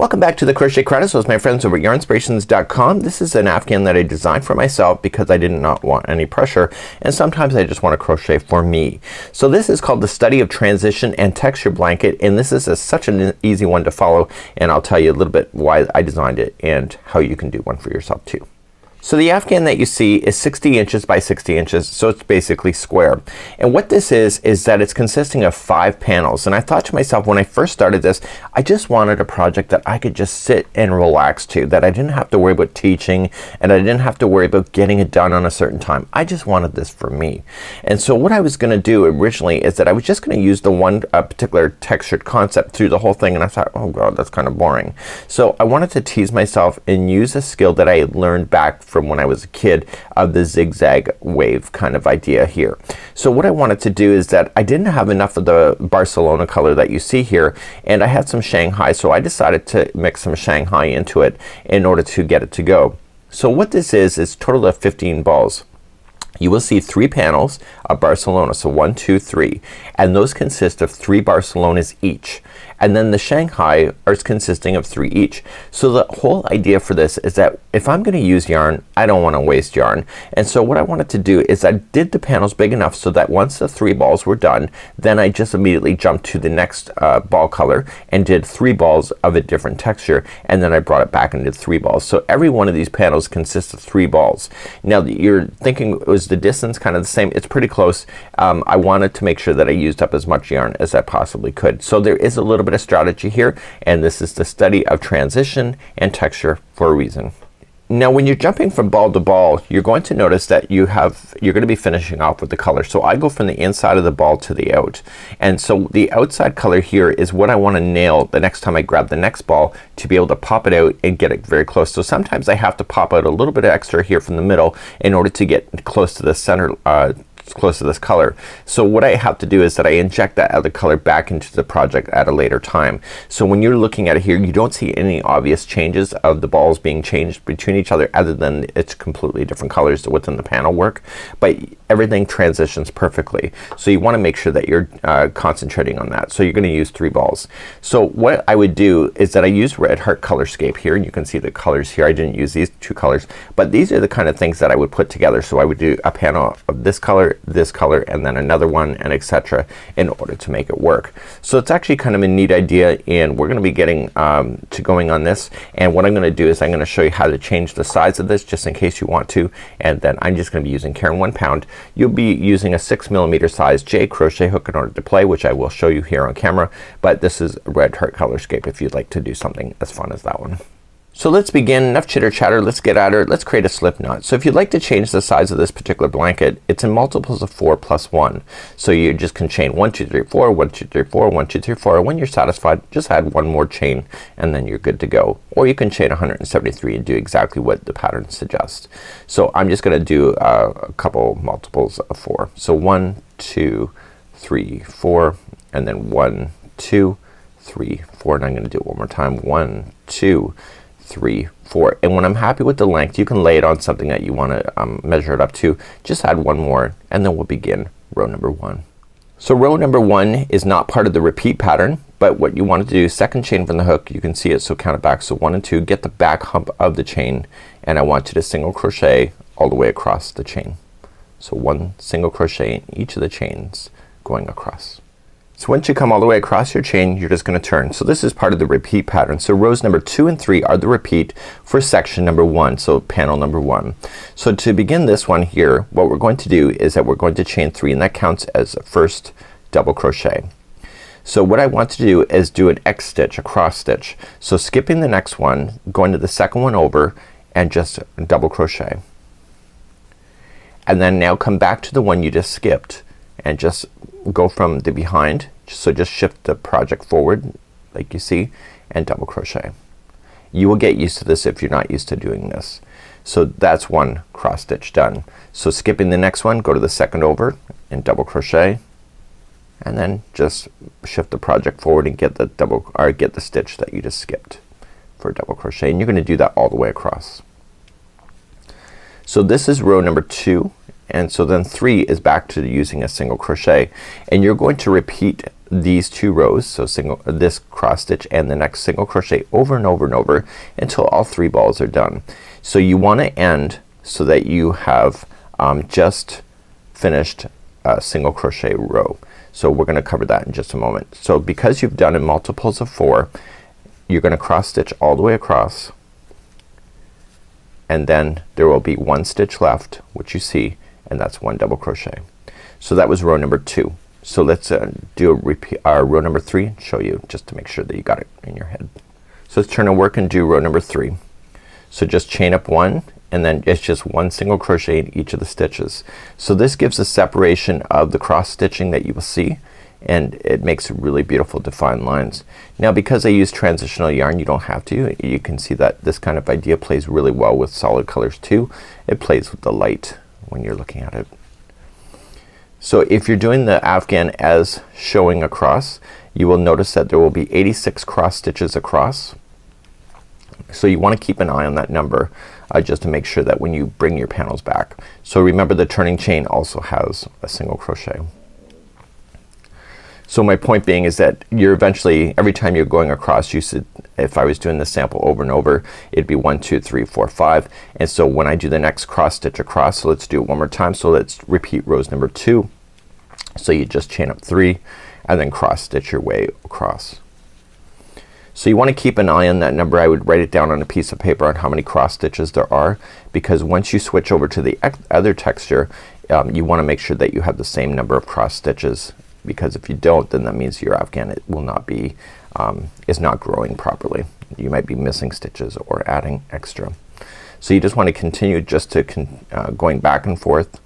Welcome back to the Crochet Chronicles with my friends over at yarnspirations.com. This is an Afghan that I designed for myself because I did not want any pressure, and sometimes I just want to crochet for me. So this is called the Study of Transition and Texture Blanket, and this is such an easy one to follow, and I'll tell you a little bit why I designed it and how you can do one for yourself too. So the Afghan that you see is 60 inches by 60 inches, so it's basically square. And what this is that it's consisting of 5 panels. And I thought to myself when I first started this, I just wanted a project that I could just sit and relax to, that I didn't have to worry about teaching and I didn't have to worry about getting it done on a certain time. I just wanted this for me. And so what I was gonna do originally is that I was just gonna use the one particular textured concept through the whole thing, and I thought, oh god, that's kind of boring. So I wanted to tease myself and use a skill that I had learned back from when I was a kid of the zigzag wave kind of idea here. So what I wanted to do is that I didn't have enough of the Barcelona color that you see here, and I had some Shanghai, so I decided to mix some Shanghai into it in order to get it to go. So what this is a total of 15 balls. You will see 3 panels of Barcelona, so 1, 2, 3, and those consist of 3 Barcelonas each. And then the Shanghai are consisting of 3 each. So the whole idea for this is that if I'm gonna use yarn, I don't want to waste yarn. And so what I wanted to do is I did the panels big enough so that once the 3 balls were done, then I just immediately jumped to the next ball color and did 3 balls of a different texture, and then I brought it back and did 3 balls. So every one of these panels consists of 3 balls. Now you're thinking, was the distance kind of the same? It's pretty close. I wanted to make sure that I used up as much yarn as I possibly could. So there is a little bit of strategy here, and this is the study of transition and texture for a reason. Now when you're jumping from ball to ball, you're going to notice that you're going to be finishing off with the color. So I go from the inside of the ball to the out, and so the outside color here is what I want to nail the next time I grab the next ball to be able to pop it out and get it very close. So sometimes I have to pop out a little bit extra here from the middle in order to get close to the center, close to this color. So what I have to do is that I inject that other color back into the project at a later time. So when you're looking at it here, you don't see any obvious changes of the balls being changed between each other, other than it's completely different colors within the panel work, but everything transitions perfectly. So you want to make sure that you're concentrating on that. So you're gonna use 3 balls. So what I would do is that I use Red Heart Colorscape here, and you can see the colors here. I didn't use these 2 colors, but these are the kind of things that I would put together. So I would do a panel of this color, and then another one, and etc., in order to make it work. So it's actually kind of a neat idea, and we're gonna be getting to going on this, and what I'm gonna do is I'm gonna show you how to change the size of this just in case you want to, and then I'm just gonna be using Karen 1 pound. You'll be using a 6mm size J crochet hook in order to play, which I will show you here on camera, but this is Red Heart Colorscape if you'd like to do something as fun as that one. So let's begin. Enough chitter chatter, let's get at her. Let's create a slip knot. So if you'd like to change the size of this particular blanket, it's in multiples of 4 plus 1. So you just can chain 1 2 3 4 1 2 3 4 1 2 3 4. When you're satisfied, just add one more chain and then you're good to go. Or you can chain 173 and do exactly what the pattern suggests. So I'm just gonna do a couple multiples of 4. So 1 2 3 4, and then 1 2 3 4, and I'm gonna do it one more time. 1 2 3 4, and when I'm happy with the length, you can lay it on something that you want to measure it up to. Just add one more, and then we'll begin row number 1. So row number 1 is not part of the repeat pattern, but what you want to do, second chain from the hook, you can see it, so count it back. So 1 and 2, get the back hump of the chain, and I want you to single crochet all the way across the chain. So 1 single crochet in each of the chains going across. So once you come all the way across your chain, you're just gonna turn. So this is part of the repeat pattern. So rows number 2 and 3 are the repeat for section number 1, so panel number 1. So to begin this one here, what we're going to do is that we're going to chain 3, and that counts as a first double crochet. So what I want to do is do an X stitch, a cross stitch. So skipping the next one, going to the second one over, and just double crochet. And then now come back to the one you just skipped and just go from the behind, so just shift the project forward like you see, and double crochet. You will get used to this if you're not used to doing this. So that's one cross stitch done. So skipping the next one, go to the second over and double crochet, and then just shift the project forward and get the double, or get the stitch that you just skipped for double crochet, and you're gonna do that all the way across. So this is row number 2, and so then 3 is back to using a single crochet, and you're going to repeat these two rows, so this cross stitch and the next single crochet over and over and over until all 3 balls are done. So you want to end so that you have just finished a single crochet row. So we're gonna cover that in just a moment. So because you've done in multiples of 4, you're gonna cross stitch all the way across, and then there will be 1 stitch left, which you see, and that's 1 double crochet. So that was row number 2. So let's do a repeat row number 3 and show you just to make sure that you got it in your head. So let's turn our work and do row number 3. So just chain up 1, and then it's just 1 single crochet in each of the stitches. So this gives a separation of the cross stitching that you will see, and it makes really beautiful defined lines. Now because I use transitional yarn, you don't have to. You can see that this kind of idea plays really well with solid colors too. It plays with the light when you're looking at it. So if you're doing the Afghan as showing across, you will notice that there will be 86 cross stitches across. So you want to keep an eye on that number just to make sure that when you bring your panels back. So remember the turning chain also has a single crochet. So my point being is that you're eventually, every time you're going across, you should, if I was doing the sample over and over, it'd be 1 2 3 4 5. And so when I do the next cross stitch across, so let's do it one more time. So let's repeat rows number 2. So you just chain up 3 and then cross stitch your way across. So you want to keep an eye on that number. I would write it down on a piece of paper on how many cross stitches there are, because once you switch over to the other texture, you want to make sure that you have the same number of cross stitches, because if you don't, then that means your Afghan it will not be is not growing properly. You might be missing stitches or adding extra. So you just want to continue just to going back and forth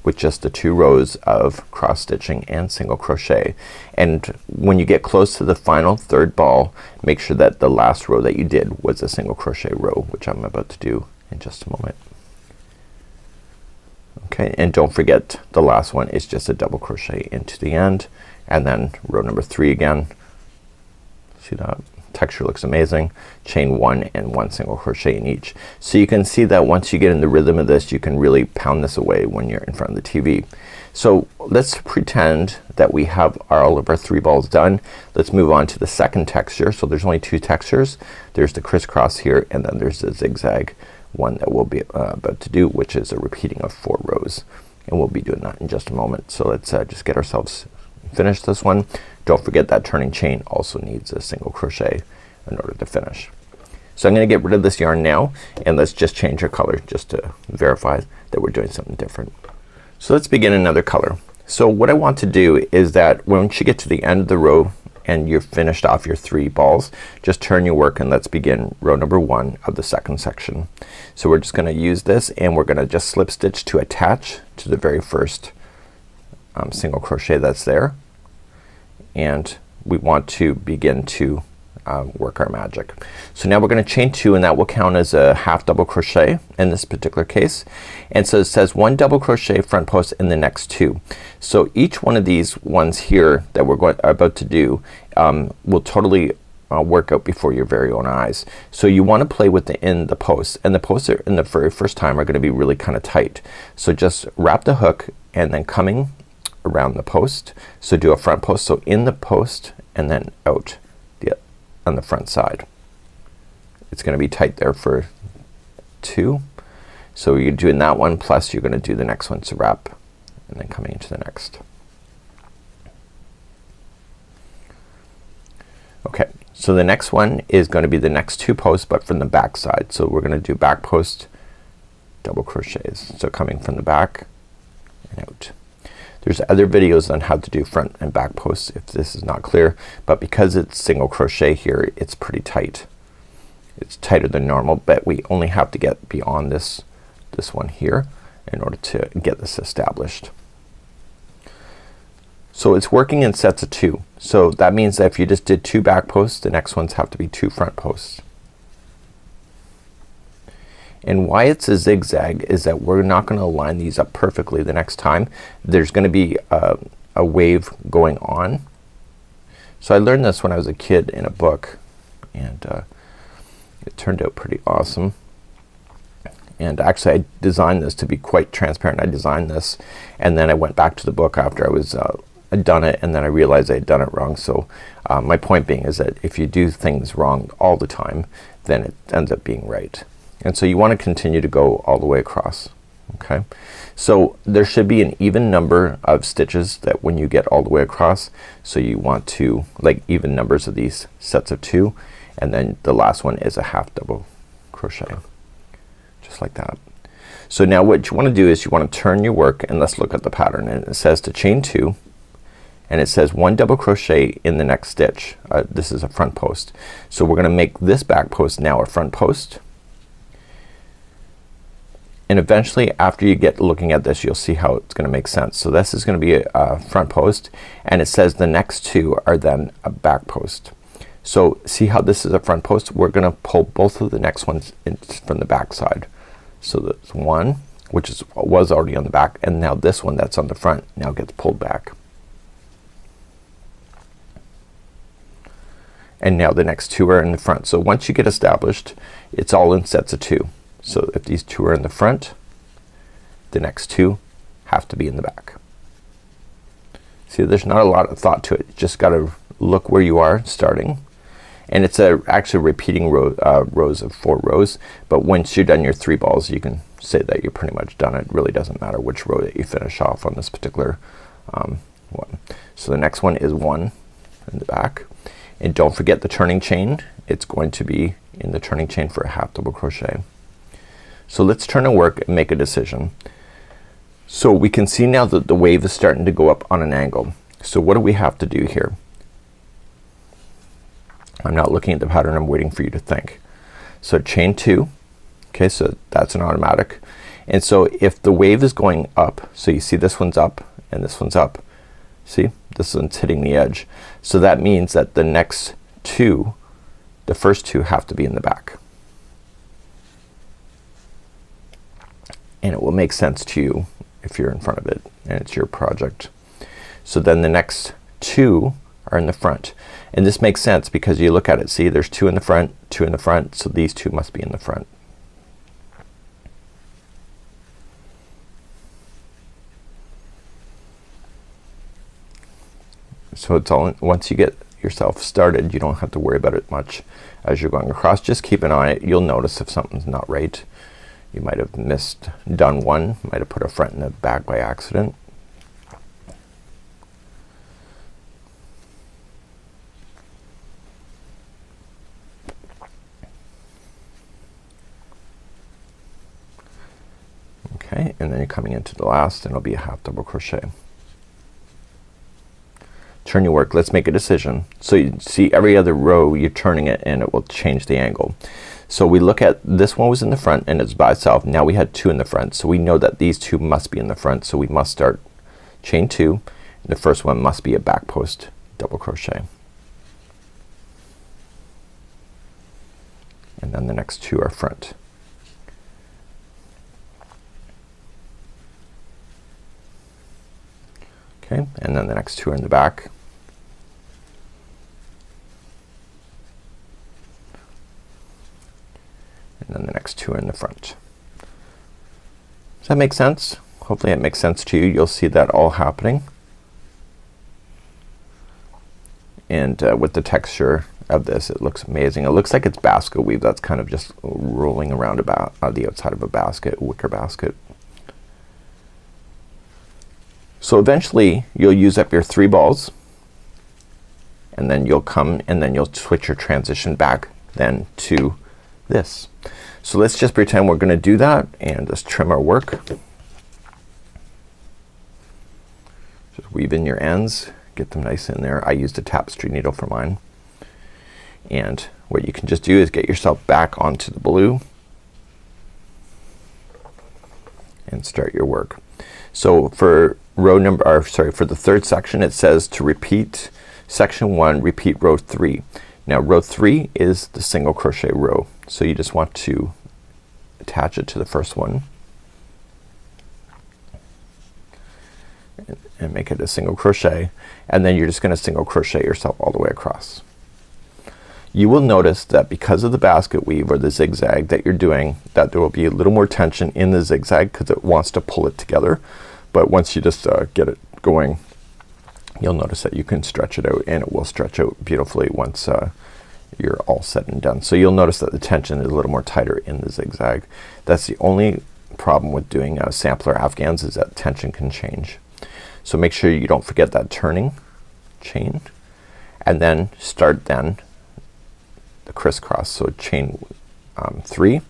with just the 2 rows of cross stitching and single crochet. And when you get close to the final 3rd ball, make sure that the last row that you did was a single crochet row, which I'm about to do in just a moment. Okay, and don't forget the last one is just a double crochet into the end, and then row number 3 again. See that? Texture looks amazing. Chain 1 and 1 single crochet in each. So you can see that once you get in the rhythm of this, you can really pound this away when you're in front of the TV. So let's pretend that we have all of our 3 balls done. Let's move on to the second texture. So there's only 2 textures. There's the crisscross here, and then there's the zigzag one that we'll be about to do, which is a repeating of 4 rows, and we'll be doing that in just a moment. So let's just get ourselves finished this one. Don't forget that turning chain also needs a single crochet in order to finish. So I'm gonna get rid of this yarn now, and let's just change our color just to verify that we're doing something different. So let's begin another color. So what I want to do is that once you get to the end of the row and you've finished off your 3 balls, just turn your work and let's begin row number 1 of the second section. So we're just gonna use this, and we're gonna just slip stitch to attach to the very first single crochet that's there, and we want to begin to work our magic. So now we're gonna chain 2, and that will count as a half double crochet in this particular case. And so it says 1 double crochet front post in the next 2. So each one of these ones here that we're about to do will totally work out before your very own eyes. So you want to play with the posts, and the posts are, in the very first time, are going to be really kind of tight. So just wrap the hook and then coming around the post. So do a front post, so in the post and then out on the front side. It's gonna be tight there for 2. So you're doing that one, plus you're gonna do the next one, so wrap and then coming into the next. Okay, so the next one is going to be the next 2 posts, but from the back side. So we're gonna do back post double crochets, so coming from the back and out. There's other videos on how to do front and back posts if this is not clear, but because it's single crochet here, it's pretty tight. It's tighter than normal, but we only have to get beyond this one here in order to get this established. So it's working in sets of 2. So that means that if you just did 2 back posts, the next ones have to be 2 front posts. And why it's a zigzag is that we're not gonna line these up perfectly the next time. There's gonna be a wave going on. So I learned this when I was a kid in a book, and it turned out pretty awesome. And actually I designed this to be quite transparent. I designed this, and then I went back to the book after I was done it and then I realized I had done it wrong. So my point being is that if you do things wrong all the time, then it ends up being right. And so you want to continue to go all the way across. Okay, so there should be an even number of stitches that when you get all the way across, so you want to like even numbers of these sets of 2, and then the last one is a half double crochet, just like that. So now what you want to do is you want to turn your work, and let's look at the pattern. And it says to chain 2, and it says 1 double crochet in the next stitch. This is a front post, so we're gonna make this back post now a front post. And eventually after you get looking at this, you'll see how it's gonna make sense. So this is gonna be a front post, and it says the next 2 are then a back post. So see how this is a front post? We're gonna pull both of the next ones in from the back side. So there's one which was already on the back, and now this one that's on the front now gets pulled back. And now the next 2 are in the front. So once you get established, it's all in sets of 2. So if these 2 are in the front, the next 2 have to be in the back. See, there's not a lot of thought to it. You just gotta look where you are starting. And it's actually repeating rows of 4 rows, but once you're done your 3 balls, you can say that you're pretty much done. It really doesn't matter which row that you finish off on this particular one. So the next one is 1 in the back, and don't forget the turning chain. It's going to be in the turning chain for a half double crochet. So let's turn and work and make a decision. So we can see now that the wave is starting to go up on an angle. So what do we have to do here? I'm not looking at the pattern, I'm waiting for you to think. So chain 2, okay, so that's an automatic. And so if the wave is going up, so you see this one's up and this one's up, see this one's hitting the edge, so that means that the next 2, the first 2 have to be in the back. And it will make sense to you if you're in front of it and it's your project. So then the next 2 are in the front, and this makes sense because you look at it, see there's 2 in the front, 2 in the front, so these 2 must be in the front. So it's all, once you get yourself started, you don't have to worry about it much as you're going across. Just keep an eye on it. You'll notice if something's not right. You might have done one, might have put a front in the back by accident. Okay, and then you're coming into the last, and it'll be a half double crochet. Turn your work. Let's make a decision. So you see every other row you're turning it and it will change the angle. So we look at this one was in the front and it's by itself. Now we had 2 in the front, so we know that these 2 must be in the front, so we must start chain 2, and the first one must be a back post double crochet, and then the next 2 are front. Okay, and then the next 2 are in the back. And then the next 2 are in the front. Does that make sense? Hopefully it makes sense to you. You'll see that all happening. And with the texture of this, it looks amazing. It looks like it's basket weave that's kind of just rolling around about the outside of a basket, wicker basket. So eventually you'll use up your 3 balls, and then you'll come and then you'll switch your transition back then to this. So let's just pretend we're gonna do that and just trim our work. Just weave in your ends, get them nice in there. I used a tapestry needle for mine. And what you can just do is get yourself back onto the blue and start your work. So for row number, or sorry, for the 3rd section, it says to repeat section 1, repeat row 3. Now row 3 is the single crochet row, so you just want to attach it to the first one and make it a single crochet, and then you're just gonna single crochet yourself all the way across. You will notice that because of the basket weave or the zigzag that you're doing, that there will be a little more tension in the zigzag because it wants to pull it together, but once you just get it going, you'll notice that you can stretch it out, and it will stretch out beautifully once you're all said and done. So you'll notice that the tension is a little more tighter in the zigzag. That's the only problem with doing sampler Afghans, is that tension can change. So make sure you don't forget that turning chain, and then start then the crisscross. So chain 3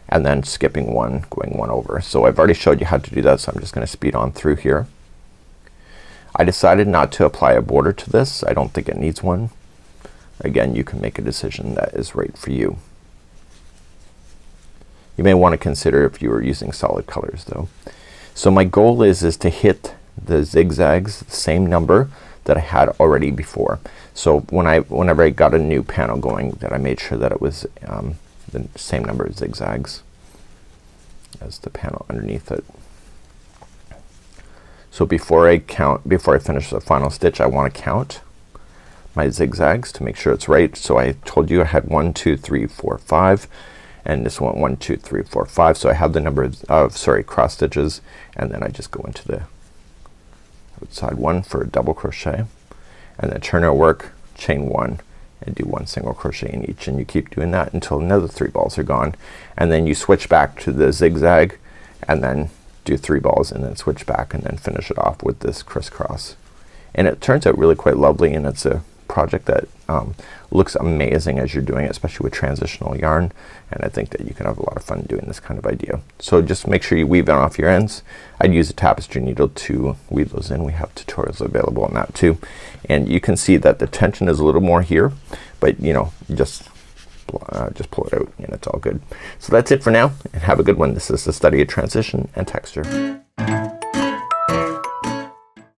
and then skipping 1, going 1 over. So I've already showed you how to do that, so I'm just gonna speed on through here. I decided not to apply a border to this. I don't think it needs one. Again, you can make a decision that is right for you. You may want to consider if you were using solid colors though. So my goal is to hit the zigzags the same number that I had already before. So whenever I got a new panel going, that I made sure that it was the same number of zigzags as the panel underneath it. So before I finish the final stitch, I want to count my zigzags to make sure it's right. So I told you I had 1 2 3 4 5, and this one 1 2 3 4 5. So I have the number of cross stitches, and then I just go into the outside one for a double crochet, and then turn our work, chain 1, and do 1 single crochet in each, and you keep doing that until another 3 balls are gone, and then you switch back to the zigzag, and then do 3 balls, and then switch back, and then finish it off with this crisscross. And it turns out really quite lovely, and it's a project that looks amazing as you're doing it, especially with transitional yarn, and I think that you can have a lot of fun doing this kind of idea. So just make sure you weave it off your ends. I'd use a tapestry needle to weave those in. We have tutorials available on that too, and you can see that the tension is a little more here, but you know, just pull it out and it's all good. So that's it for now, and have a good one. This is the study of transition and texture.